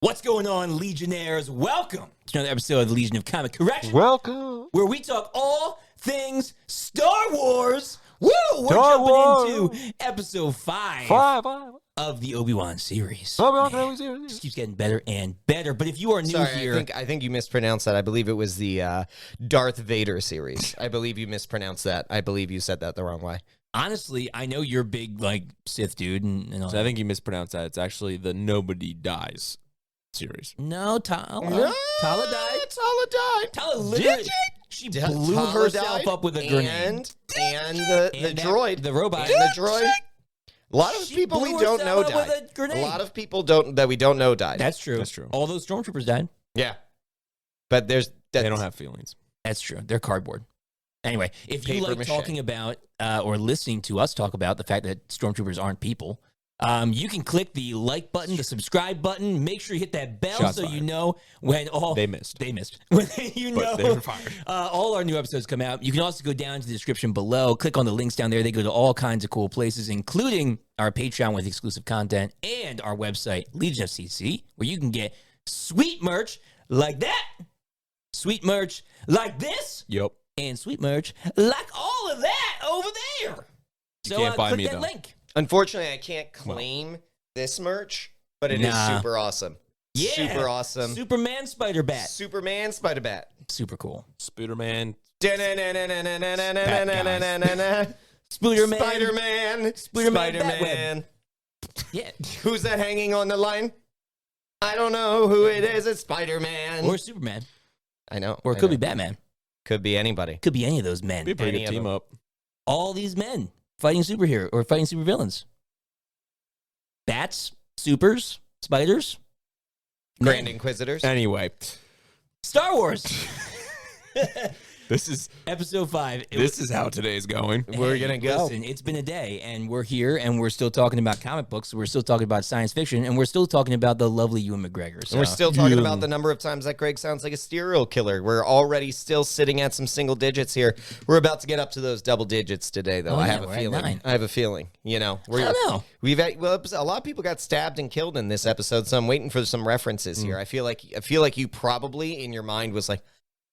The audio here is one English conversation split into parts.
What's going on, Legionnaires? Welcome to another episode of the Legion of Comic Correction. Welcome. Where we talk all things Star Wars. Woo! We're Star jumping Wars. into episode 5 Five. of the Obi-Wan series. Obi-Wan It series. just keeps getting better and better. But if you are new Sorry, here... I think you mispronounced that. I believe it was the Darth Vader series. I believe you mispronounced that. I believe you said that the wrong way. Honestly, I know you're a big, Sith dude and all So I think you mispronounced that. It's actually the Nobody Dies series. No, Tala. No, Tala died. Tala died. Tala literally... She blew herself up with a grenade. And the that- droid. The robot. And the droid. A lot of She people we blew don't know herself up died. with a grenade. A lot of people that we don't know died. That's true. That's true. All those stormtroopers died. Yeah. But they don't have feelings. That's true. They're cardboard. Anyway, if you Paper like mache. talking about or listening to us talk about the fact that stormtroopers aren't people, you can click the like button, the subscribe button. Make sure you hit that bell Shots so fired. you know when all They missed. When you But know they were fired. all our new episodes come out. You can also go down to the description below. Click on the links down there. They go to all kinds of cool places, including our Patreon with exclusive content and our website, Legion of CC, where you can get sweet merch like that, sweet merch like this, Yep. and sweet merch like all of that over there. You can't buy click me, that though. link. Unfortunately, I can't claim this merch, but it is Nah. super awesome. Yeah. Super awesome. Superman Spider Bat. Superman Spider Bat. Super cool. Spooderman. Spider-Man. Spooderman. Spider-Man. Spider-Man. Yeah. Who's that hanging on the line? I don't know who it is. It's Spider-Man. Or Superman. I know. Or it could be Batman. Could be anybody. Could be any of those men. Be a pretty Any good of team them. up. All these men fighting superhero or fighting supervillains. Bats, supers, spiders. Grand Men. Inquisitors. Anyway, Star Wars. this is Episode 5. this is how today's going. We're gonna go. Listen, it's been a day, and we're here, and we're still talking about comic books. We're still talking about science fiction, and we're still talking about the lovely Ewan McGregor. So. And we're still talking about the number of times that Greg sounds like a serial killer. We're already still sitting at some single digits here. We're about to get up to those double digits today, though. Oh, I yeah, have a we're at feeling. 9. I have a feeling. You know, I don't know. We've had, well, a lot of people got stabbed and killed in this episode, so I'm waiting for some references here. I feel like you probably in your mind was like,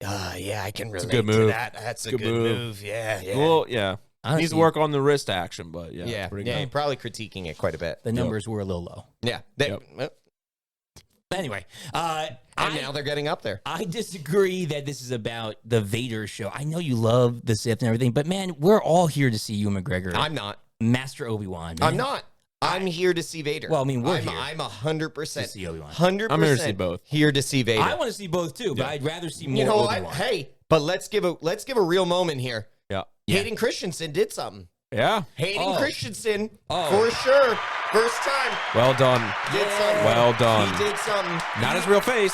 yeah, I can relate good to move. that. That's a Good good move. move. Yeah, yeah. Well, yeah. Honestly, Needs to work on the wrist action, but yeah. yeah, pretty yeah. good. You're probably critiquing it quite a bit. the numbers were a little low. Yeah. Yep. But anyway, And now they're getting up there. I disagree that this is about the Vader show. I know you love the Sith and everything, but man, we're all here to see Ewan McGregor, I'm not. Master Obi-Wan. I'm not. I'm here to see Vader. Well, I mean, we're I'm, here I'm 100%. to see Obi-Wan. 100%. I'm here to see both. Here to see Vader. I want to see both too, but I'd rather see more you know what? Obi-Wan. Hey, but let's give a real moment here. Yeah. Yeah. Hayden Christensen did something. Yeah. Hayden Oh. Christensen, Oh. for sure, first time, Well done. did something. Well done. He did something. Not his real face,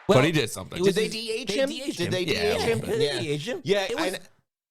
Well, but he did something. it was Did they his- de-age him? de-aged Did they Yeah, de-age him? Yeah, they de-aged him. Yeah, It was- I-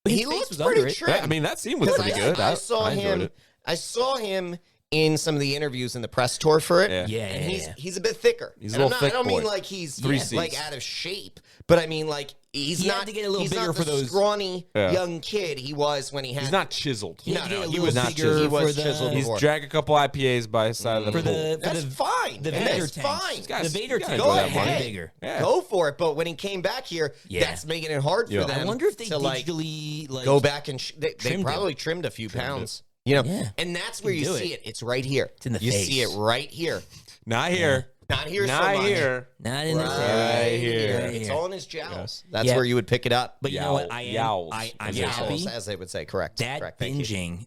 but his he face looked was pretty under it. trim. I mean, that scene was Because pretty good. I saw enjoyed him. it. I saw him in some of the interviews in the press tour for it. Yeah. Yeah, And yeah. he's a bit thicker. He's a And little thick I don't mean boy. like he's 3 like Cs. out of shape, but I mean like he's He had not to get a little he's bigger not for the those- scrawny Yeah. young kid he was when he had. He's not chiseled. He had No, to get no, a he little was not bigger chiseled. He was for the- chiseled He's before. dragged a couple IPAs by his side of the For pool. the That's fine. the And Vader that's tanks. fine. Guys, The Vader you gotta tanks go are ahead. bigger. Yeah. Go for it. But when he came back here, Yeah. that's making it hard Yeah. for them. I wonder if they to like digitally go back and they trimmed probably him. trimmed a few pounds. You know, Yeah. and that's where you do see it. it. It's right here. It's in the you face. see it right here. Not here. Not here. so Not much. here. Not in this Right area. here. Right It's here. all in his jowls. That's Yeah. where you would pick it up. But you know what? I am. Yowls, I'm as they say. happy. Jowls, as they would say. Correct. That Correct. Thank you.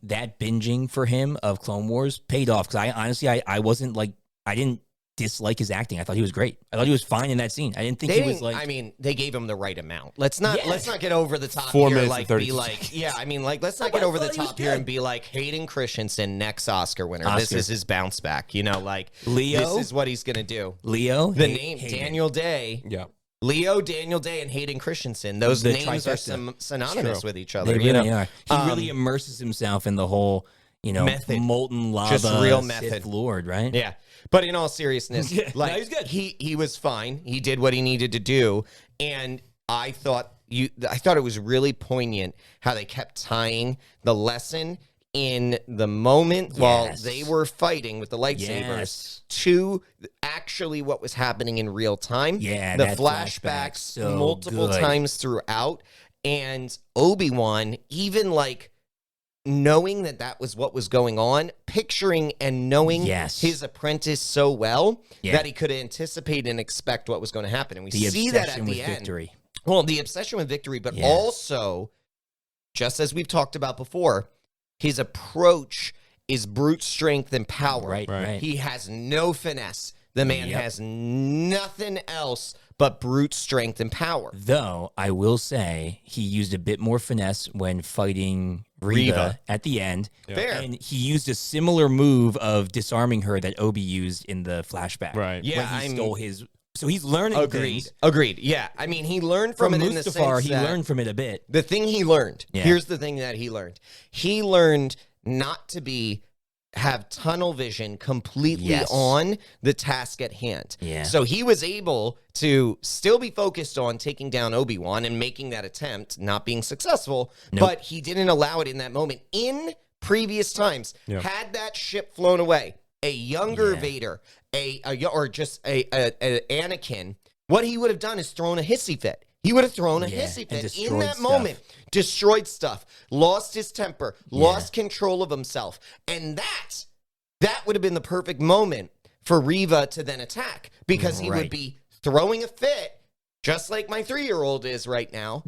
binging for him of Clone Wars paid off because I honestly I wasn't like I didn't dislike his acting. I thought he was great. I thought he was fine in that scene. I didn't think They he was didn't, like. I mean, they gave him the right amount. Let's not Yeah. get over the top 4 here. minutes Like and 30 be like, yeah. I mean, like let's not but get I over the thought he was top here good. and be like Hayden Christensen next Oscar winner. This Oscar. is his bounce back. You know, like Leo? This is what he's gonna do. Leo, The Hay- name Hayden. Daniel Day. Yeah. Leo, Daniel Day, and Hayden Christensen. Those The names are trifecta. synonymous True. with each other. They you really know? are. He really immerses himself in the whole, Method. molten lava, Just real Sith method. Lord, right? Yeah. But in all seriousness, Yeah, like no, he's good. he was fine. He did what he needed to do, and I thought it was really poignant how they kept tying the lesson in the moment while Yes. they were fighting with the lightsabers Yes. to actually what was happening in real time. Yeah, the that flashback's so multiple good. times throughout, and Obi-Wan even like knowing that was what was going on, picturing and knowing Yes. his apprentice so well Yeah. that he could anticipate and expect what was going to happen. And we The see that at obsession the with end. victory. Well, the obsession with victory, but Yeah. also, just as we've talked about before, his approach is brute strength and power. Right. He has no finesse. The man Yep. has nothing else but brute strength and power. Though I will say he used a bit more finesse when fighting Reva at the end. Yeah. Fair. And he used a similar move of disarming her that Obi used in the flashback. Right. Yeah, When he stole his. So he's learning things. Agreed. Yeah. I mean, he learned from From it in the Mustafar, sense he that learned from it a bit. the thing he learned. Yeah. Here's the thing that he learned. He learned not to have tunnel vision completely Yes. on the task at hand. Yeah. So he was able to still be focused on taking down Obi-Wan and making that attempt, not being successful, Nope. but he didn't allow it in that moment. In previous times, Yeah. had that ship flown away, a younger Yeah. Vader, or just a Anakin, what he would have done is thrown a hissy fit. He would have thrown a Yeah, hissy and fit in destroyed that stuff. moment. Destroyed stuff, lost his temper, lost control of himself. And that would have been the perfect moment for Reva to then attack, because he would Right. be throwing a fit, just like my 3-year-old is right now,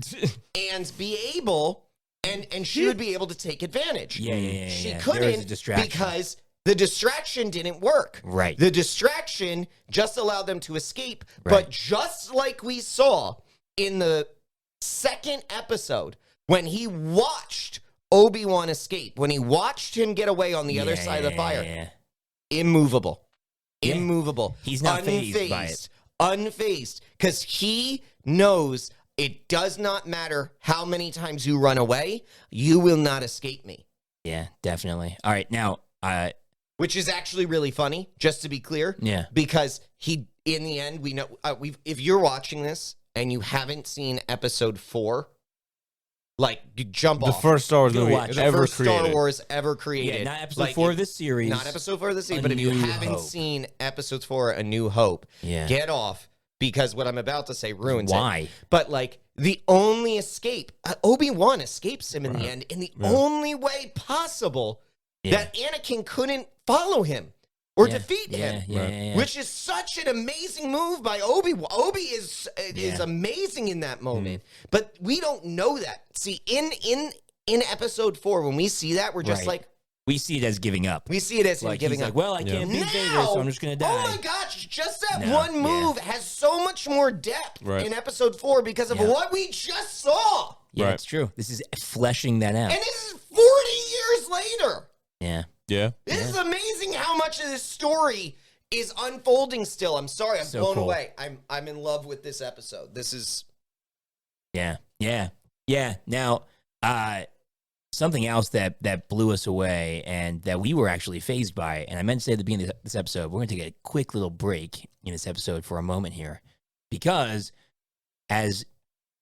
and be able, and she would be able to take advantage. Yeah. She There was a couldn't distraction. because the distraction didn't work. Right. The distraction just allowed them to escape. Right. But just like we saw in the second episode, when he watched Obi-Wan escape, when he watched him get away on the other side of the fire, Yeah. immovable. Yeah. Immovable. He's not fazed by it. Unfazed. Because he knows it does not matter how many times you run away, you will not escape me. Yeah, definitely. All right, now, Which is actually really funny, just to be clear. yeah. Because he, in the end, we know, if you're watching this and you haven't seen episode 4, like, you jump The off. first Star Wars Go movie watch it. The ever first created. Star Wars ever created. Yeah, not episode Like, 4 of this series. Not episode 4 of the series, A but if you New haven't Hope. seen episode 4, A New Hope, Yeah. get off, because what I'm about to say ruins it. Why? But, like, the only escape, Obi-Wan escapes him in the end, in the only way possible that Anakin couldn't follow him or defeat him. Yeah. Which is such an amazing move by Obi. Obi is amazing in that moment, but we don't know that. See, in episode 4, when we see that, we're just Right. like, We see it as giving up. we see it as him Like, giving he's up. like, well, I can't beat Vader, so I'm just going to die. Oh my gosh, just that No, one yeah. move has so much more depth Right. in episode 4 because of Yeah. what we just saw. Yeah, Right. it's true. This is fleshing that out. And this is 40 years later. Yeah. Yeah. This is amazing how much of this story is unfolding still. I'm sorry, I'm So blown cool. away. I'm in love with this episode. This is Yeah. Now, something else that blew us away and that we were actually fazed by, and I meant to say at the beginning of this episode, we're going to take a quick little break in this episode for a moment here, because as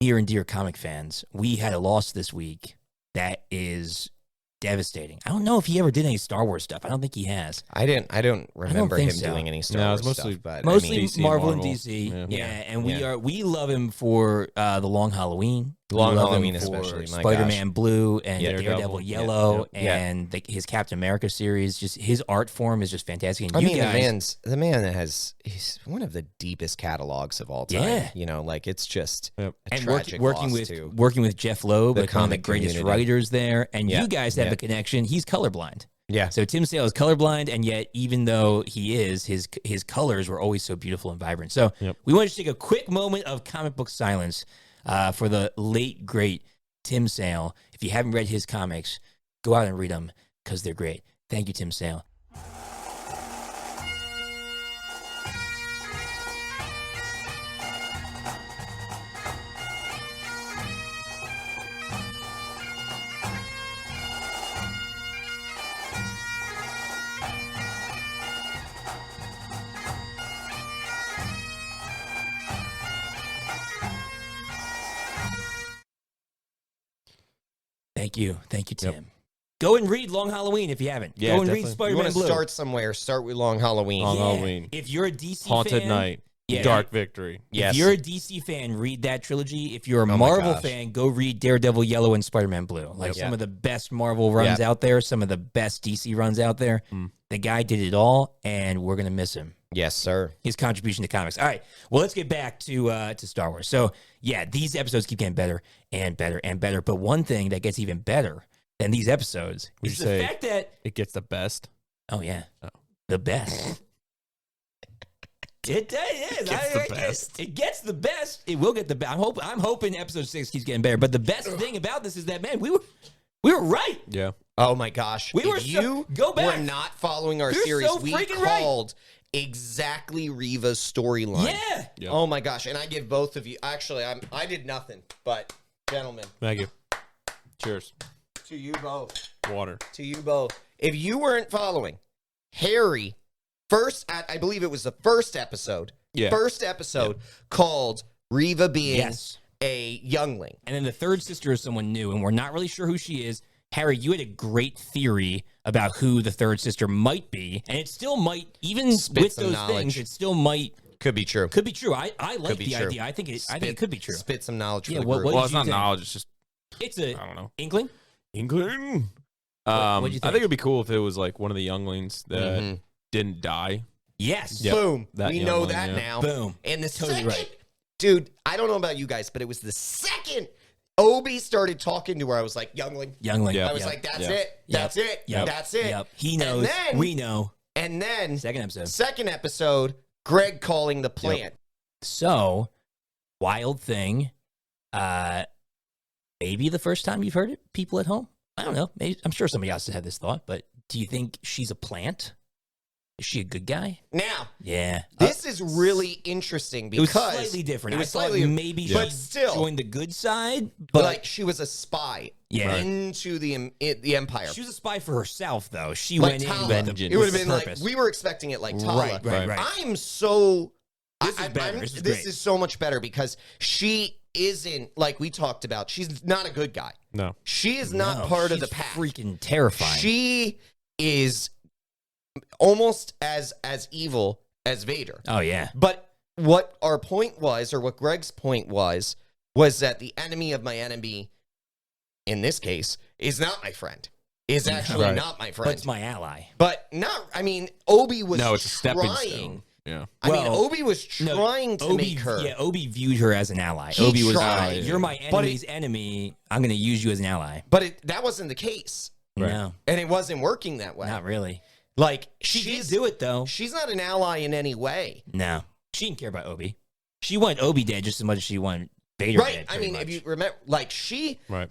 near and dear comic fans, we had a loss this week that is devastating. I don't know if he ever did any Star Wars stuff. I don't think he has. I don't remember think him so. doing any Star No, Wars it's mostly- stuff, but Mostly I mean, DC, Marvel and Marvel. DC. Yeah. Yeah, and Yeah. we love him for the Long Halloween. Long We love Halloween him for especially, my Spider-Man Blue and Yeah, Daredevil Daredevil. Yellow Yeah. and his Captain America series. Just his art form is just fantastic. And I you mean, guys, the man he's one of the deepest catalogs of all time. Yeah. You know, like it's just Yep. a and tragic working loss with too. working with Jeff Loeb, The like one of the comic greatest community. writers there, and Yeah, you guys have yeah. a connection. He's colorblind. Yeah. So Tim Sale is colorblind, and yet even though he is, his colors were always so beautiful and vibrant. So Yep. we want to take a quick moment of comic book silence for the late great Tim Sale. If you haven't read his comics, go out and read them because they're great. Thank you, Tim Sale. Thank you, Yep. Tim. Go and read Long Halloween if you haven't. Yeah, Go and read definitely. You Spider-Man want to Blue. start somewhere? Start with Long Halloween. Long Halloween. If you're a DC Haunted fan, Night. Yeah. Dark Victory. Yes. If you're a DC fan, read that trilogy. If you're a my Marvel gosh. fan, go read Daredevil Yellow and Spider-Man Blue. Like some of the best Marvel runs out there, some of the best DC runs out there. The guy did it all, and we're gonna miss him. Yes, sir. His contribution to comics. All right, well, let's get back to Star Wars. So yeah, these episodes keep getting better and better and better. But one thing that gets even better than these episodes Would is you the say fact that it gets the best? the best. It is. It gets the best. It will get the best. I'm hoping episode 6 keeps getting better. But the best thing about this is that, man, we were right. Yeah. Oh my gosh! If you were not following our You're series, so we freaking right. called exactly Reva's storyline. Yeah. Yep. Oh my gosh! And I give both of you. Actually, I did nothing. But gentlemen, Thank you. Cheers. to you both. Water. To you both. If you weren't following, Harry, I believe it was the first episode. Yeah. First episode called Reva being Yes. a youngling. And then the third sister is someone new, and we're not really sure who she is. Harry, you had a great theory about who the third sister might be, and it still might, even Spit with some those knowledge. things, it still might Could be true. could be true. I like Could be the true. idea. I think it could be true. Spit some knowledge Yeah, for the what- group. what Well, did it's you not think? knowledge. It's just, It's a I don't know. inkling. England. what'd you I think? think it'd be cool if it was like one of the younglings that Mhm. didn't die. Yes. Yep. Boom. That We young know one, that yeah. now. Boom. And the Totally second, right. dude, I don't know about you guys, but it was the second Obi started talking to her, I was like, youngling. Youngling. Yeah. I was Yep. like, that's Yep. it. That's it. Yep. That's it. Yep. He And knows. then- We know. And then, Second episode. Greg calling the plant. So, wild thing. Maybe the first time you've heard it, people at home. I don't know. Maybe, I'm sure somebody else has had this thought, but do you think she's a plant? Is she a good guy? Now, Yeah. this is really interesting It was because slightly different. It was I thought slightly, maybe but she still, joined the good side, but but like she was a spy Yeah. into the empire. she was a spy for herself, though. She Like went Tala. in with Vengeance. the It would have been purpose. like we were expecting it like Tala. Right, right, right. I'm so. This is better. This is great. is so much better because she isn't like we talked about. She's not a good guy. No. She is not No, part of she's the pack. freaking terrifying. She is almost as evil as Vader. Oh, yeah. But what our point was, or what Greg's point was that the enemy of my enemy, in this case, is not my friend. Is actually Right. not my But friend. it's my ally. But not. I mean, Obi was No, it's a stepping trying. stone. Yeah. I mean, Well, Obi was trying to Obi, make her. Yeah, Obi viewed her as an ally. He Obi was tried. like, you're my But enemy's enemy. I'm going to use you as an ally. But that wasn't the case, Right. No, and it wasn't working that way. not really. Like She she's did do it, though. she's not an ally in any way. No. She didn't care about Obi. She wanted Obi dead just as much as she wanted Vader Right. dead. I pretty mean, much. if you remember, like Right.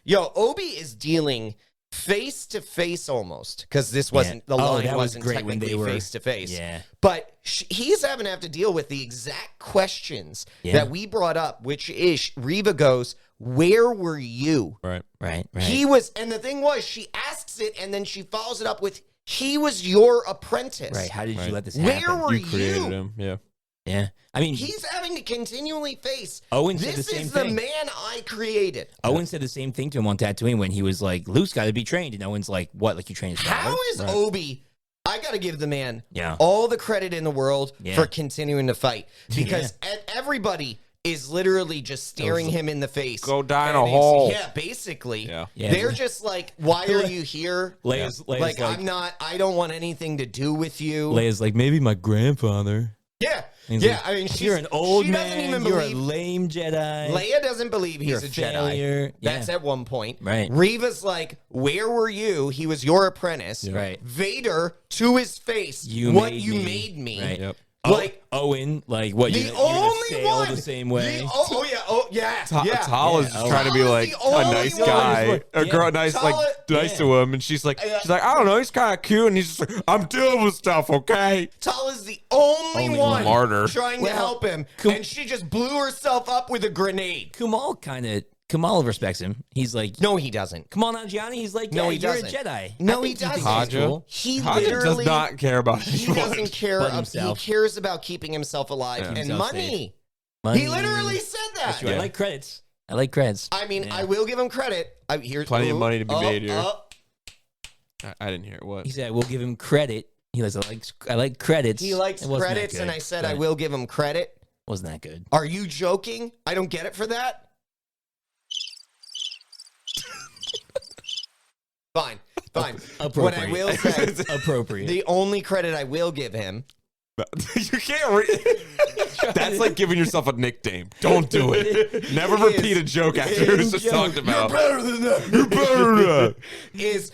Obi is dealing face to face almost because this wasn't the Oh, line that was wasn't great when technically they were- face to face. Yeah. But he's having to have to deal with the exact questions Yeah. that we brought up, which is Reva goes, "Where were you?" Right. Right, right. He was, and the thing was, she asks it and then she follows it up with, "He was your apprentice." right. How did you Right. let this Where happen? were You created you? him. Yeah. Yeah. I mean, He's having to continually face. Owen said This the same is the thing. man I created. Owen said the same thing to him on Tatooine when he was like, Luke's got to be trained. And Owen's like, what? Like you train his father? How is Right. Obi? I got to give the man Yeah. all the credit in the world Yeah. for continuing to fight because everybody is literally just staring him in the face. Go die in And a he's- hole. Yeah, basically. Yeah. Yeah. They're just like, why are you here? Leia's Like, I don't want anything to do with you. Leia's like, maybe my grandfather. Yeah. And he's Yeah. like, I mean, you're an old she doesn't man. even You're believe. a lame Jedi. Leia doesn't believe You're he's a a Jedi. failure. That's Yeah. at one point. Right. Reva's like, where were you? He was your apprentice. Right. Vader, to his face, You what made you me. made me. Right. Yep. Like, Owen, like what? the You're gonna only sail one. the same way. Yeah. Tala's just trying to be Tala's like the a only nice one. guy, a Yeah. girl, nice Tala- nice to him, and she's like, I don't know, he's kind of cute, and he's just like, I'm dealing with stuff, okay? Tala's the only one martyr. trying to help him, and she just blew herself up with a grenade. Kamal respects him. He's like, No, he doesn't. Kamal Nanjiani. He's like, yeah, No, he you're doesn't. a Jedi. No, I he think he thinks doesn't. he's cool. He Haja literally does not care about He doesn't care. But He himself. cares about keeping himself alive Yeah. and Himself money. Money. He literally said that. That's right. Yeah. I like credits. I like credits. I mean, Yeah. I will give him credit. Here's Plenty of money to be made here. I didn't hear it. What? He said, "We'll give him credit." He was like, "I like credits." He likes It wasn't that credits, good, and I said I but will give him credit. Wasn't that good? Are you joking? I don't get it for that. Fine. What I Appropriate. will say, Appropriate. the only credit I will give him. You can't. That's like giving yourself a nickname. Don't do it. Never repeat a joke after it was just talked about. better than that. You're better than that. Is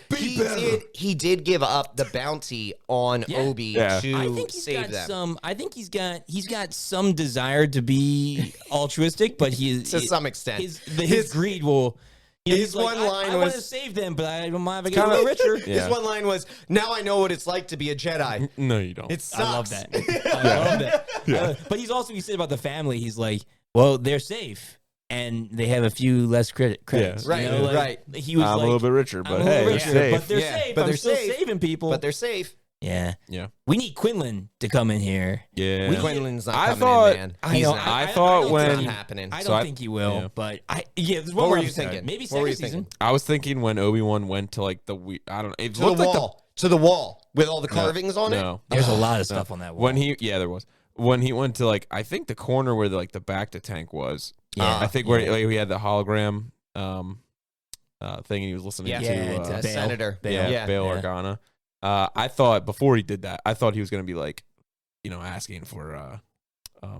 he did give up the bounty on Yeah. Obi Yeah. to I think he's save got them. some. I think he's got some desire to be altruistic, but To some extent. his greed will. His He's like, one line I want to was- save them, but I don't mind if I get a little richer. Yeah. His one line was, "Now I know what it's like to be a Jedi." No, you don't. It sucks. I love that. I love that. But he's also, he said about the family, he's like, well, they're safe and they have a few less credits. Yeah. Right, You know, like, right. He was I'm like, a little bit richer, I'm but a little hey, richer, they're safe. but they're Yeah, safe. but I'm they're still safe. saving people. But they're safe. yeah. Yeah. We need Quinlan to come in here. Yeah. We- Quinlan's not I coming thought- in, man. I He's know, not. I thought It's when- not happening. I don't So think he will, yeah. but there's one What more were you episode. thinking? Maybe What were second you season. thinking? I was thinking when Obi-Wan went to like I don't know. It To the looked like wall. To the wall with all the carvings on it. No. There's a lot of stuff on that wall. When there was. When he went to like, I think the corner where the Bacta tank was. Yeah. I think where he had the hologram thing and he was listening Yeah. to Yeah, A Bail. senator. Bail. Yeah. Bail Yeah. Organa. I thought before he did that, I thought he was gonna be like, asking for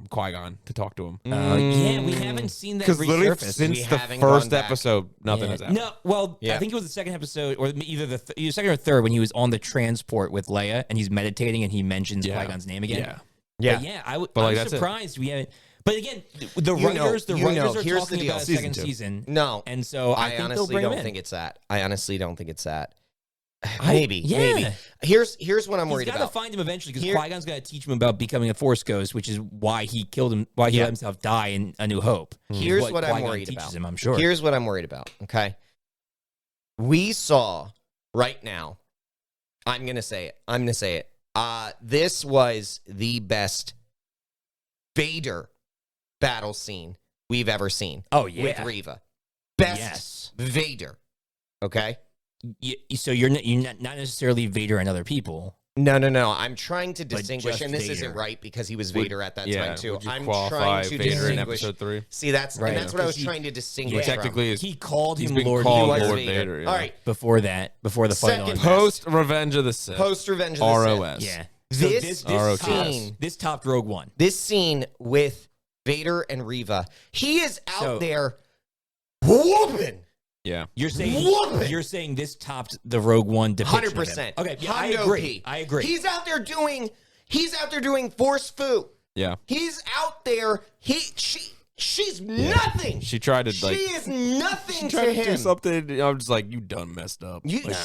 Qui-Gon to talk to him. yeah, we haven't seen that Because literally resurface. since We the haven't gone first back. episode, nothing Yeah. has happened. No, well, Yeah. I think it was the second episode, or either either second or third, when he was on the transport with Leia and he's meditating and he mentions Yeah. Qui-Gon's name again. Yeah. Yeah. But yeah, But, like, I'm that's it. surprised we haven't. But again, the You know, writers, you know, are here's talking the deal. about a Season second 2. season, No. and so I think they'll honestly bring him don't in. think it's that. I honestly don't think it's that. Maybe. yeah. Here's what I'm He's worried got to about. find him eventually because Here- Qui-Gon's got to teach him about becoming a Force Ghost, which is why he killed him, why he Yeah. let himself die in A New Hope. Here's what I'm Qui-Gon worried teaches about. him, I'm sure. Here's what I'm worried about. Okay. We saw right now. I'm gonna say it. This was the best Vader battle scene we've ever seen. Oh yeah, With Reva. Best Yes. Vader. Okay. So you're not necessarily Vader and other people. No. I'm trying to But distinguish, just and this Vader. isn't right because he was Vader at that time too. Would you I'm qualify trying to Vader in distinguish. episode 3? See, that's Right. and that's what I was Because he- trying to distinguish. Yeah. from. Technically, He called he's him been Lord. called He was Lord Vader. Vader. Yeah. All right. before the fight Second on. Post Revenge of the Sith. Post Revenge of the ROS. Sith. Yeah. This ROTS. scene, This topped Rogue One. this scene with Vader and Reva, he is out So- there whooping. Yeah. You're Whooping. saying this topped the Rogue One depiction. 100%. Okay, yeah, I Hundo agree. P. I agree. He's out there doing force foo. Yeah. He's out there. She's nothing. She tried to She like is nothing to do him. something. I'm just like, you done messed up. Like,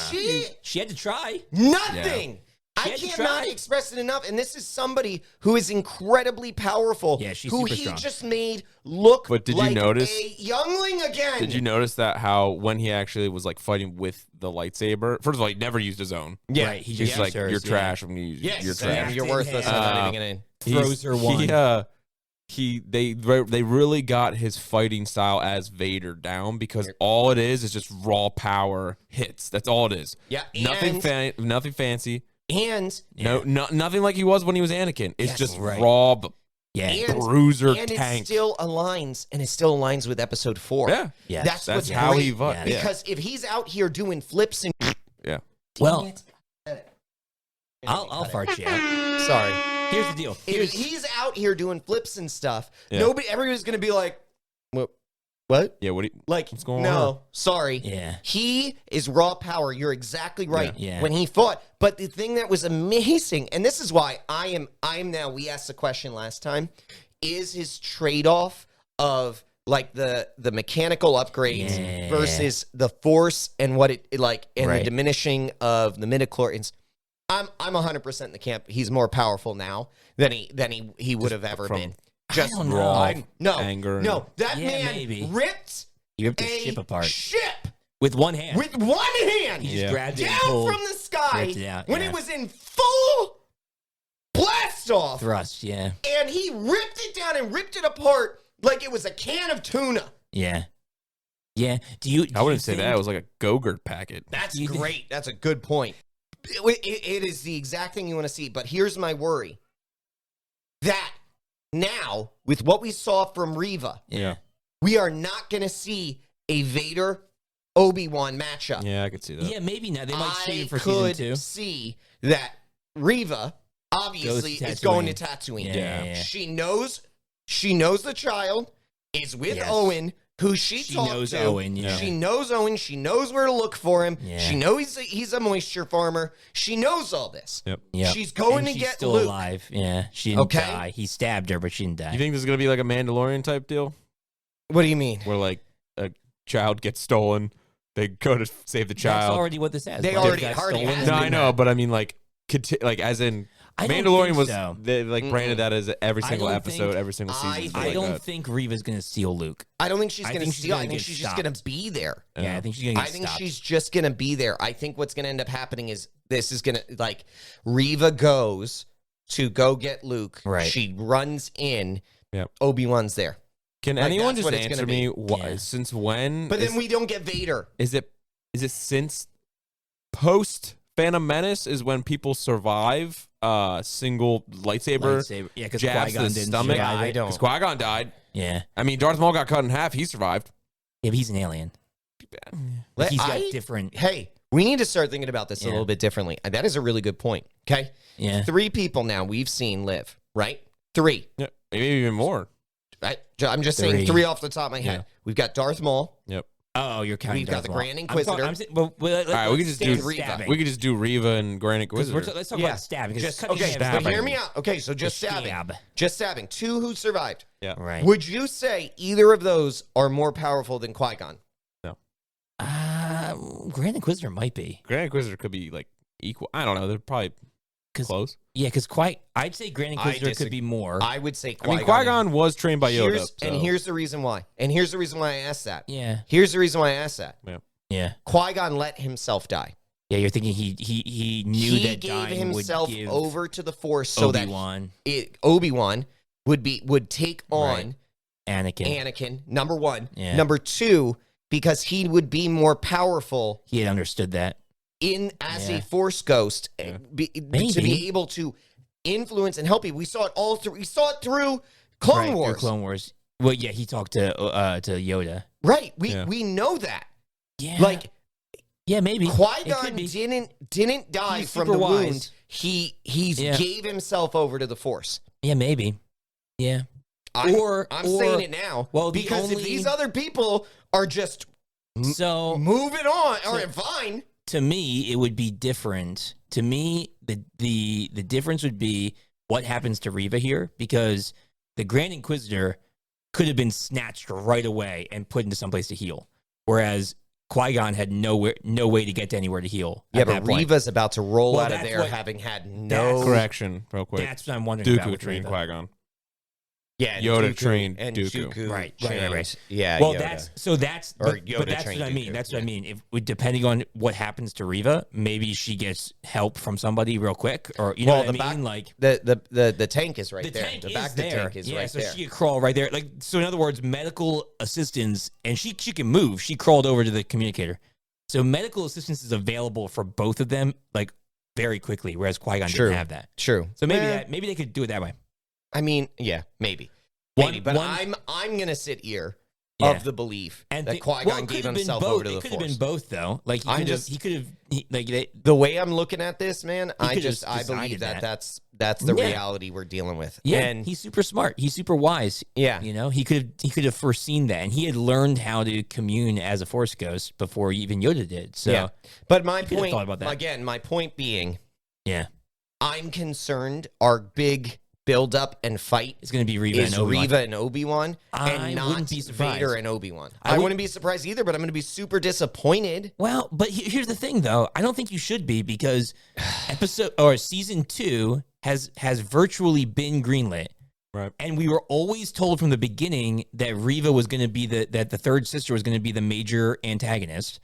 She had to try. Nothing. I She had to cannot try. express it enough. And this is somebody who is incredibly powerful. Yeah, she's who super he strong. just made look But did you like notice- a youngling again. Did you notice that how when he actually was like fighting with the lightsaber? First of all, he never used his own. Yeah. Right, he He's just like, hers, you're yeah. trash. I'm gonna use Yes, you're Sam, trash. you're worthless. I'm not even gonna. Throws her one. They really got his fighting style as Vader down because all it is just raw power hits. That's all it is. Yeah, Nothing fancy. And Nothing like he was when he was Anakin. It's Yes, just right. raw Yeah. and bruiser and tank. it still aligns with episode 4. Yeah. Yeah. That's what's how great, he vote. Yeah. Yeah. because if he's out here doing flips and Yeah. Well, I'll fart you out. sorry, Here's the deal. if he's out here doing flips and stuff, Yeah. everybody's gonna be like, what? Yeah. What's going no, on? sorry. Yeah. He is raw power. You're exactly right. Yeah. When he fought, but the thing that was amazing, and this is why I am now. We asked the question last time: is his trade-off of like the mechanical upgrades Yeah. versus the force and what it like and Right. the diminishing of the midichlorians? I'm 100% in the camp. He's more powerful now than he would have ever from been. Just don't know. raw no anger. No, that Yeah, man maybe. ripped He ripped the a ship apart ship with one hand. with one hand He just Yeah. grabbed it and down pulled, from the sky ripped it out, when yeah. it was in full blast off, thrust. Yeah. and he ripped it down and ripped it apart like it was a can of tuna. Yeah. Yeah. Do I wouldn't you say that. think- It was like a Go-Gurt packet. That's You think- great. That's a good point. It is the exact thing you want to see. But here's my worry. That now, with what we saw from Reva, Yeah. we are not going to see a Vader Obi-Wan matchup. Yeah, I could see that. Yeah, maybe not. They might save I it for could season 2. see that Reva obviously Goes to is going to Tatooine. Tatooine. Yeah. She knows the child is with Yes. Owen, who she talked knows to. Owen, yeah. She knows Owen. She knows where to look for him. Yeah. She knows he's a moisture farmer. She knows all this. Yep. Yep. She's going And to she's get still Luke. alive. Yeah, she didn't Okay. die. He stabbed her, but she didn't die. You think this is gonna be like a Mandalorian type deal, What do you mean? where like a child gets stolen, they go to save the That's child? already what this has. They Like, already- got already stolen has No, and I been know, that. but I mean like as in I don't Mandalorian think was so. they like branded that as every I single don't episode, think- every single season. stuff I like don't that. think Reva's gonna steal Luke. I don't think she's I going to think she's steal. I gonna think get she's just going to stopped. be there. Yeah, I think she's gonna I get think stopped. she's just going to be there. I think what's going to end up happening is this is going to, like, Reva goes to go get Luke. Right. She runs in. Yep. Obi-Wan's there. Can Like, anyone that's just what it's answer gonna me? be. Yeah. Since when? But then we don't get Vader. Is it since post Phantom Menace is when people survive single lightsaber Yeah, because jabs to Qui-Gon the didn't stomach? survive I it. don't. Because Qui-Gon died. Yeah, I mean, Darth Maul got cut in half. He survived. yeah, but he's an alien. Let- He's got I- different. Hey, we need to start thinking about this a Yeah. little bit differently. That is a really good point. Okay. Yeah, 3 people now we've seen live, right? 3. Yeah, maybe even more. I'm just saying 3. 3 off the top of my head. Yeah. We've got Darth Maul. Yep. Oh, you're counting. We've got Darth the Maul. Grand I'm Inquisitor. saying, well, All right, we could just do Reva. We could just do Reva and Grand 'Cause Inquisitor. let's talk Yeah. about stabbing. 'Cause Just, cutting okay, stab but is hear like- me out. Okay, so just The stabbing. stab. Just stabbing. 2 who survived. Yeah. Right. Would you say either of those are more powerful than Qui-Gon? Grand Inquisitor might be. Grand Inquisitor could be like equal. I don't know. They're probably 'Cause- close. Yeah, because I'd say Grand Inquisitor could be more. I would say I Qui-Gon. mean, Qui-Gon was trained by Yoda. And so- here's the reason why. And here's the reason why I asked that. Yeah, Here's the reason why I asked that. yeah, Qui-Gon let himself die. yeah. You're thinking he knew He that gave dying himself would give over to the Force so Obi-Wan, that Obi-Wan would take on Anakin. Anakin, number 1. Yeah. Number 2, because he would be more powerful He had understood that. as Yeah. a Force ghost Yeah. to Maybe. be able to influence and help you. We saw it all through. We saw it through Clone Right, Wars. through Clone Wars. Well, yeah, he talked to Yoda. Right. Yeah. We know that. Yeah, Like yeah, maybe It Qui-Gon could be. didn't die He's from super the wise. wound. He Yeah. gave himself over to the Force. Yeah, maybe. Yeah. I'm Or- saying it now. well, the because if only- these other people are just So moving on, all right, fine. to me, it would be different. To me, the difference would be what happens to Reva here, because the Grand Inquisitor could have been snatched right away and put into someplace to heal, whereas Qui-Gon had no way to get to anywhere to heal. Yeah, at but that point. Reva's about to roll Well, out of that's there what- having had that's no Correction, real quick. That's what I'm wondering about Dooku with trained Reva. Qui-Gon. Yeah, and Yoda Dooku- trained and Dooku. Dooku Right. trained- Yeah, Well, Yoda. that's Or but Yoda that's what trained I mean. Dooku, That's what I yeah. mean. If depending on what happens to Reva, maybe she gets help from somebody real quick, or you know Well, what I the mean. back- like the tank is right the there. tank The is back of there. the tank is yeah, right so there. she could crawl right there. Like so, in other words, medical assistance, and she can move. She crawled over to the communicator, so medical assistance is available for both of them, like very quickly. Whereas Qui-Gon True. didn't have that. True. So maybe Eh, maybe they could do it that way. I mean, yeah, maybe. One- Maybe, but one- I'm gonna sit here Yeah. of the belief that it Qui-Gon could gave have been himself both. over to It the could have Force. been both, though. Like I'm he just- could have. Like they, The way I'm looking at this, man, I could have believe decided that that. that's the Yeah. reality we're dealing with. yeah, and he's super smart. He's super wise. yeah, You know, he could have foreseen that, and he had learned how to commune as a Force ghost before even Yoda did. So yeah. But my could have point, thought about that. again, my point being, yeah, I'm concerned our big build up and fight it's going to be Reva is and Obi-Wan. Reva and Obi-Wan, I and not wouldn't be surprised. Vader and Obi-Wan. I I would- wouldn't be surprised either, but I'm going to be super disappointed. Well, but here's the thing, though. I don't think you should be, because season 2 has virtually been greenlit. Right. And we were always told from the beginning that Reva was going to be that the third sister was going to be the major antagonist.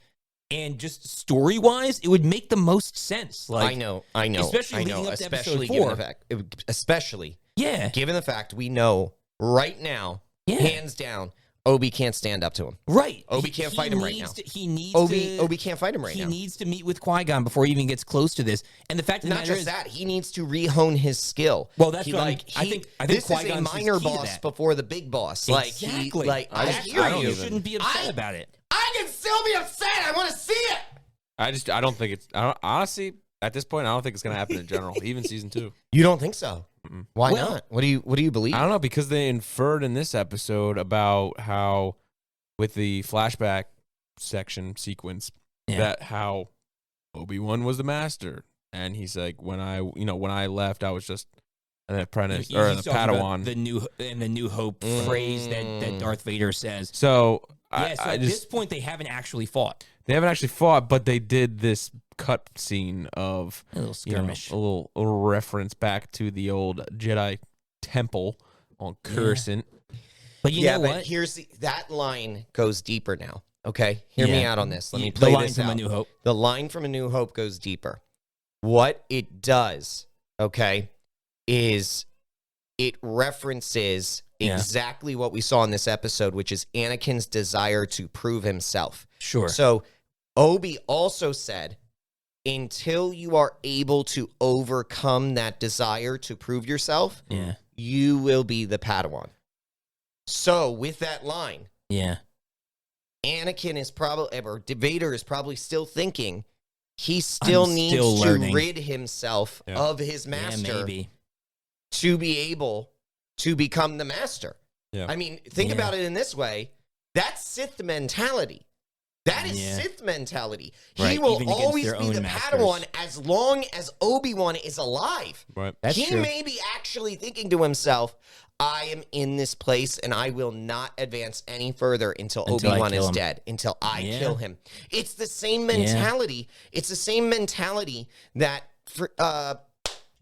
And just story wise, it would make the most sense. Like I know, especially I know, leading up to especially episode given 4. the fact, especially Yeah, given the fact we know right now, yeah, hands down, Obi can't stand up to him. Right. Obi can't fight him right now. He needs Obi can't fight him right now. He needs to meet with Qui-Gon before he even gets close to this. And the fact of the Not matter just is, that, he needs to re-hone his skill. Well, that's he, what like. I think This is a Qui-Gon's minor key to boss that. before the big boss. Exactly. I hear I don't you. You shouldn't be upset about it. I can still be upset. I want to see it. I don't think it's. Honestly, at this point, I don't think it's gonna happen in general, even season 2. You don't think so? Mm-mm. Why Well- not? What do you believe? I don't know, because they inferred in this episode about how, with the flashback sequence, Yeah. that how Obi-Wan was the master, and he's like, when I left, I was just an apprentice or He's the talking about Padawan. the New Hope phrase that Darth Vader says. So Yeah, so I at just this point, they haven't actually fought. they haven't actually fought, but they did this cut scene of A little skirmish. a little reference back to the old Jedi temple on Coruscant. But you know but what? that line goes deeper now. Okay, hear me Yeah. out on this. Let me The play line this from out. A New Hope. The line from A New Hope goes deeper. What it does, okay, is it references Yeah. exactly what we saw in this episode, which is Anakin's desire to prove himself. Sure. So Obi also said, until you are able to overcome that desire to prove yourself, Yeah. you will be the Padawan. So with that line, Yeah. Anakin is probably, or Vader is probably still thinking he still I'm needs still to learning. rid himself Yeah. of his Yeah, master maybe. to be able to become the master. Yeah. I mean, think Yeah. about it in this way. That's Sith mentality. That is Yeah. Sith mentality. He Right, will even against always their be own the masters. Padawan as long as Obi-Wan is alive. Right. That's he true. may be actually thinking to himself, I am in this place and I will not advance any further until Until I Obi-Wan kill is him. dead, until I Yeah. kill him. It's the same mentality. It's the same mentality that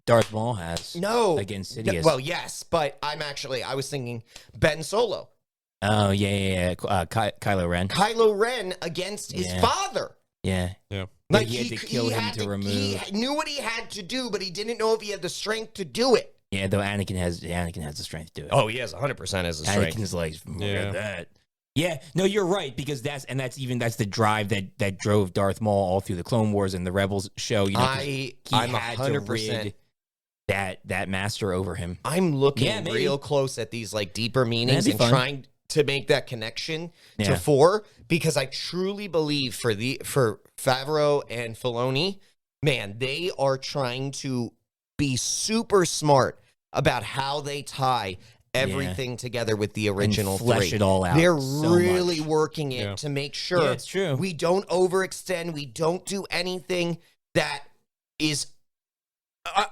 Darth Maul has. no Against Sidious. Well, yes, but I was thinking Ben Solo. Oh, yeah. Kylo Ren. Kylo Ren against his Yeah. father. Yeah. Yeah. Like he had to kill him to remove. He knew what he had to do, but he didn't know if he had the strength to do it. Yeah, though Anakin has the strength to do it. Oh, he has 100% as a strength. Anakin's like, look Yeah. at that. Yeah, no, you're right, because that's the drive that drove Darth Maul all through the Clone Wars and the Rebels show. You know, 'cause he I'm had to 100%. rid that master over him. I'm looking Yeah, maybe. real close at these like deeper meanings That'd be and fun. trying to make that connection Yeah. to 4 because I truly believe for Favreau and Filoni, man, they are trying to be super smart about how they tie everything together with the original And flesh 3. it all out. They're so really much. working it Yeah. to make sure Yeah, it's true. we don't overextend. We don't do anything that is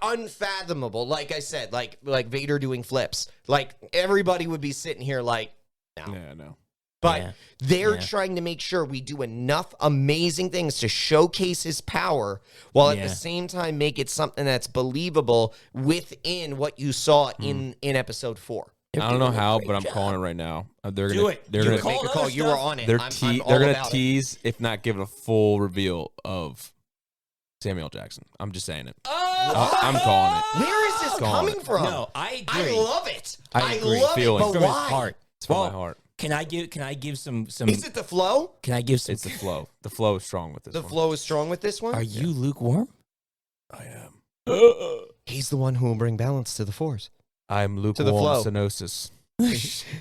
unfathomable. Like I said, like Vader doing flips. Like everybody would be sitting here like, no. Yeah, no. But Yeah. they're Yeah. trying to make sure we do enough amazing things to showcase his power while at Yeah. the same time make it something that's believable within what you saw in episode 4. I don't know how, but I'm calling it right now. They're Do gonna it. They're You gonna call Make a other call. You were stuff. on it. they're I'm they're all gonna about it. tease, if not give it a full reveal of Samuel Jackson. I'm just saying it. I'm calling it. Where is this Gone. coming from? No, I I agree. love it. I agree. love Feeling. it, but From his why? heart. It's from Well, my heart. Can I give some? Is it the flow? Can I give some? It's the flow. The flow is strong with this The one. flow is strong with this one? Are you lukewarm? I am. He's the one who will bring balance to the force. I'm the lukewarm flow. stenosis.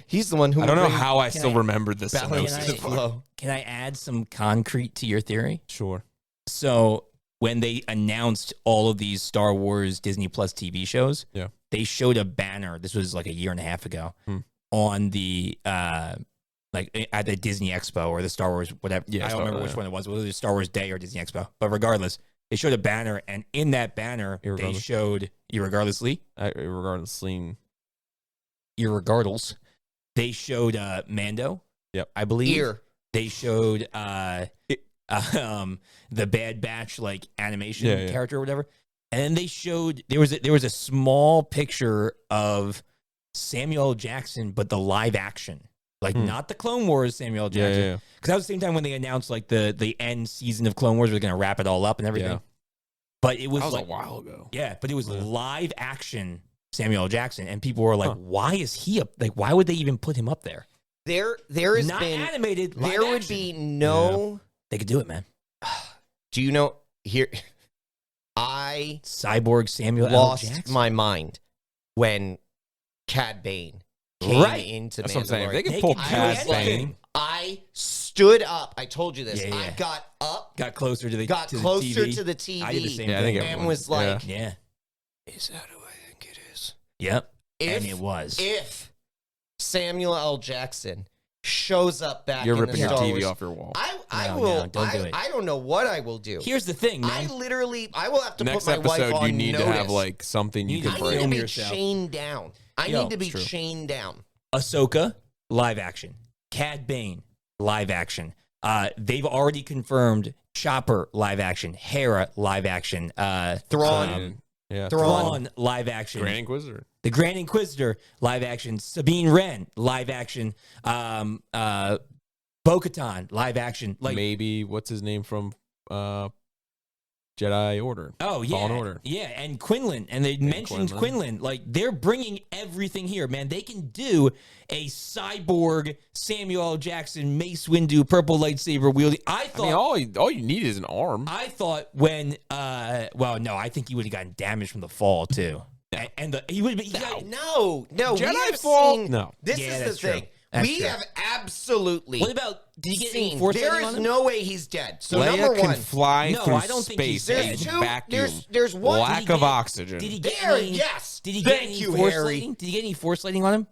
He's the one who I don't will know bring how I Can still I- remembered this balance Can to I- the flow. Can I add some concrete to your theory? Sure. So when they announced all of these Star Wars Disney Plus TV shows, Yeah. they showed a banner. This was like a year and a half ago on the like at the Disney Expo or the Star Wars whatever. Yeah, I don't Star- remember which yeah. one it was. Whether it was Star Wars Day or Disney Expo, but regardless, they showed a banner, and in that banner they Irregardless. showed irregardlessly, irregardless. They showed Mando. Yep. I believe. Ear. They showed the Bad Batch like animation Yeah, yeah. character or whatever, and then they showed there was a small picture of Samuel L. Jackson, but the live action, like not the Clone Wars Samuel L. Yeah, Jackson, yeah, yeah. because that was the same time when they announced like the end season of Clone Wars was going to wrap it all up and everything. Yeah. But it was, That was like a while ago. yeah, but it was live action Samuel L. Jackson, and people were like, "Why is he up? Like, why would they even put him up there?" there has Not been animated. Live there would action. be no. They could do it, man. Do you know here? I Cyborg Samuel L. lost Jackson. my mind when Cad Bane came Right. into That's what I'm saying. Mandalorian. They can They pull can do Cad anything. Bane. I stood up. I told you this. Yeah, I yeah. got up, Got closer to the got to closer the TV. to the TV, I did the same Yeah, I think thing. and everyone- was like, Yeah. "Is that who I think it is?" Yep. If, And it was. If Samuel L. Jackson shows up back You're in ripping the your Star TV Wars, off your wall. I No, will. no, don't do it. I don't know what I will do. Here's the thing, I man. literally, I will have to Next put my wife episode, on you need notice. to have like something you You can need I need to bring. be yourself. chained down. I Yo, need to be it's true. chained down. Ahsoka, live action. Cad Bane, live action. They've already confirmed Chopper, live action. Hera, live action. Thrawn, Yeah, Thrawn, live action. Grand Inquisitor. The Grand Inquisitor, live action. Sabine Wren, live action. Bo-Katan, live action. Like, Maybe what's his name from Jedi Order? oh yeah, Fallen Order. yeah, and Quinlan, and they mentioned Quinlan. Quinlan. Like, they're bringing everything here, man. They can do a cyborg Samuel L. Jackson, Mace Windu, purple lightsaber wielding. I I mean, thought, all you need is an arm. I thought when, well, no, I think he would have gotten damaged from the fall too, and he would have been. no, we Jedi have fall? seen. No. This Yeah, is the that's true. thing. That's We true. have absolutely. What about? Did he get any seen. force There lighting on is him? no way he's dead. So Leia number can one, fly No, through I don't think he's space. dead. There's There's two- vacuum. there's one- lack Did he of get- oxygen. Did he get there, any? yes. Did he get Thank any you, force Harry. lighting? Did he get any force lighting on him?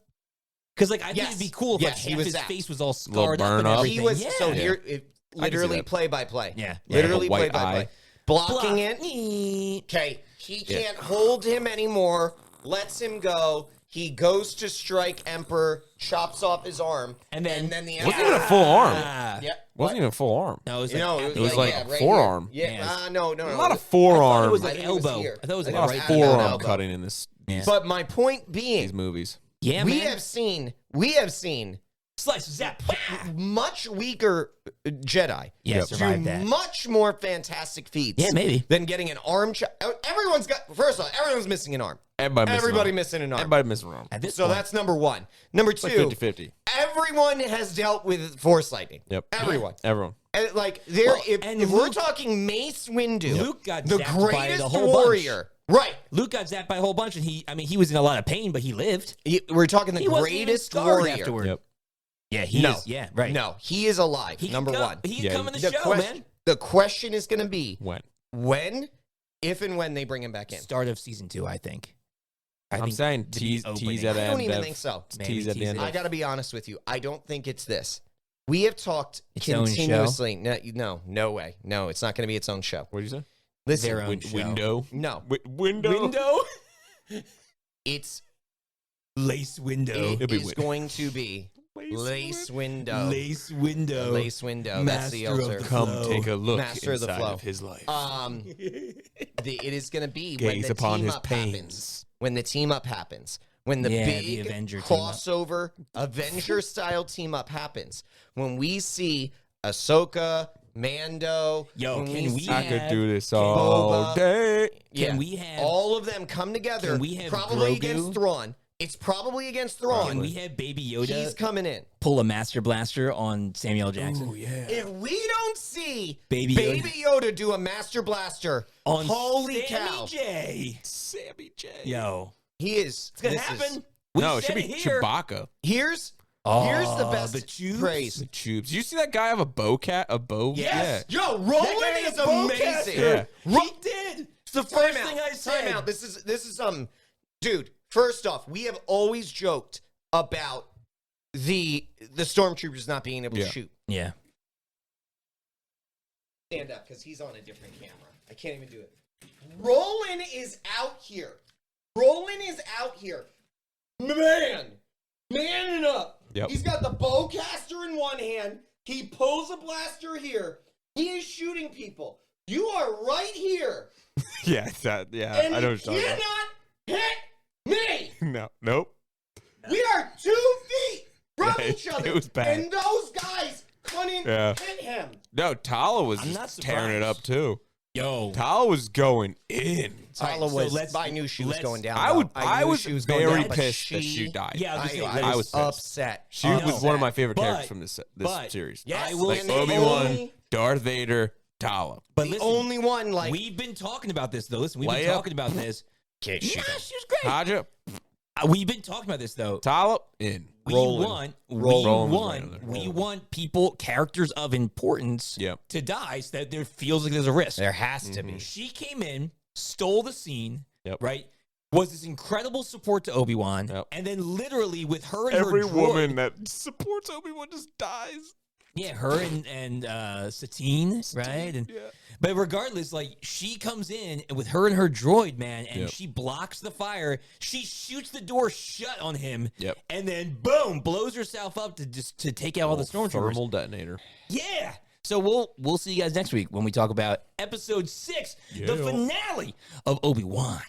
Because like I think Yes. it'd be cool if Yes, like he half was his that. face was all Little scarred up burn and up. everything. he was yeah. so here. I can see Literally that. play by play. Yeah. Literally Yeah, play like a by white play. eye. Blocking Block. it. Okay, he can't hold him anymore. Lets him go. He goes to strike Emperor, chops off his arm, And then- the Wasn't even a full arm. Ah. Yeah, Wasn't even a full arm. No, it was You like, know, at the it was end. like right forearm. here. Yeah, Yes. no. A lot of I thought it forearm. was I like think it was elbow. here. I thought it was I like think a it right was elbow. forearm elbow. cutting in this Yeah. But my point these being, movies. Yeah, we man. have seen Slice zap. much weaker Jedi Yeah, do survived that. much more fantastic feats. Yeah, maybe. Than getting an arm. Everyone's got. First of all, everyone's missing an arm. Everybody missing an arm. Everybody missing an arm. At this So point, that's number one. Number It's like two, 50-50. everyone has dealt with force lightning. Yep. Everyone. Everyone. And like there, Well, and if we're Luke- talking Mace Windu, Luke got the zapped by greatest the whole warrior. Right. Luke got zapped by a whole bunch, and he was in a lot of pain, but he lived. We're talking the He wasn't even greatest scarred warrior. afterward. Yep. Yeah, he No. is. Yeah, right. No, he is alive. He can number come- one. He can Yeah, come in the, The show, question, man. the question is going to be When? if and when they bring him back in. Start of season 2, I think. I'm saying the tease opening. at the I end. don't even Dev. think so. Maybe Tease at the tease end. it. I got to be honest with you. I don't think it's this. We have talked Its own show? continuously. No way. No, it's not going to be its own show. What did you say? Listen, Their own show. Window. no, Window. it's Lace window. it It'll be is win- going to be lace window. Lace window. Lace window. That's the Master of answer. the Come flow. take a look Master of the inside flow. of his life. It is going to be when Gaze the upon team his up pains. happens. When the team up happens. When the Yeah, the big Avenger team up. crossover Avenger style team up happens. When we see Ahsoka, Mando. Yo, when can we I have- could do this all Boba. day. Can we have- all of them come together? Can we have probably Grogu? against Thrawn. It's probably against Thrawn. Can we have Baby He's Yoda coming in. pull a Master Blaster on Samuel L. Jackson? If we don't see Baby Yoda do a Master Blaster, On holy Sammy cow, J. Sammy J. Yo. he is. It's going to this is- happen. We No, it should said be here. Chewbacca. Here's Oh, the best the tubes? praise. The tubes. Did you see that guy have a bow cat? A bow? Yes. Yo, That guy Roland had is a bowcaster. amazing. Yeah. He did. It's the Time first out. thing I said. Time out. This is something. Dude, first off, we have always joked about the stormtroopers not being able to Yeah. shoot. Yeah. Stand up, because he's on a different camera. I can't even do it. Roland is out here. Manning up. Yep. He's got the bowcaster in one hand. He pulls a blaster here. He is shooting people. You are right here. Yeah, yeah. And I know you what you're talking cannot hit me. about. No, nope. We are 2 feet from Yeah, each other. it was bad. And those guys couldn't Yeah. hit him. No, Tala was I'm not just tearing it surprised. up too. Yo, Tala was going in. Tala All right, so was. I knew she was going down. I though. would. I knew was she was going very down, but pissed that she died. Yeah, I was pissed. upset. She I was know. one of my favorite But- characters from this but- series. Yes, I will Like and the Obi-Wan, only- Darth Vader, Tala. but the listen, only one like. we've been talking about this though. Listen, we've been Layup. talking about this. Okay, Nah, she was great. Haja, We've been talking about this though. Tala, in. We Rolling. want, Rolling was right on there. we want people, characters of importance, Yep. to die so that there feels like there's a risk. There has to be. She came in, stole the scene, Yep. right? Was this incredible support to Obi-Wan, Yep. and then literally with her and Every her droid, woman that supports Obi-Wan just dies. yeah, her and Satine, right? And Yeah. but regardless, like she comes in and with her and her droid, man, and Yep. she blocks the fire. She shoots the door shut on him, Yep. and then boom, blows herself up to take out all the stormtroopers. Thermal detonator. Yeah. So we'll see you guys next week when we talk about episode 6, the Yeah. finale of Obi-Wan.